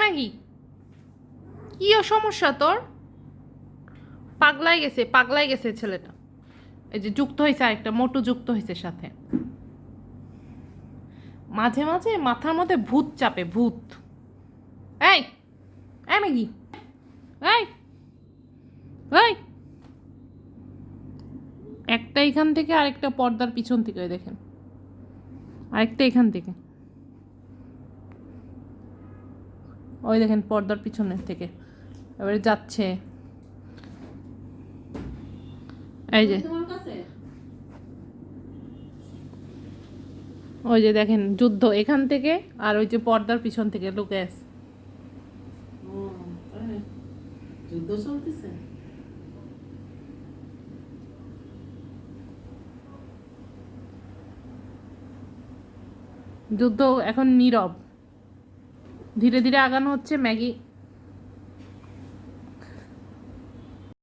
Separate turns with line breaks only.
Maggi, কি সমস্যা তোর? পাগলাই গেছে ছেলেটা। এই যে যুক্ত হয়েছে আরেকটা মোটু, যুক্ত হয়েছে সাথে। মাঝে মাঝে মাথার মধ্যে ভূত চাপে, ভূত। এই এই ম্যাগি, এই এই, একটা এখান থেকে আরেকটা পর্দার পিছন থেকে, ওই দেখেন আরেকটা এখান থেকে, ওই দেখেন পর্দার পিছনের থেকে এবারে যাচ্ছে। এই যে ওই যে দেখেন যুদ্ধ এখান থেকে, আর ওই যে পর্দার পিছন থেকে লুকে আছে।
যুদ্ধ চলতেছে।
যুদ্ধ এখন নীরব, ধীরে ধীরে আগানো হচ্ছে। ম্যাগি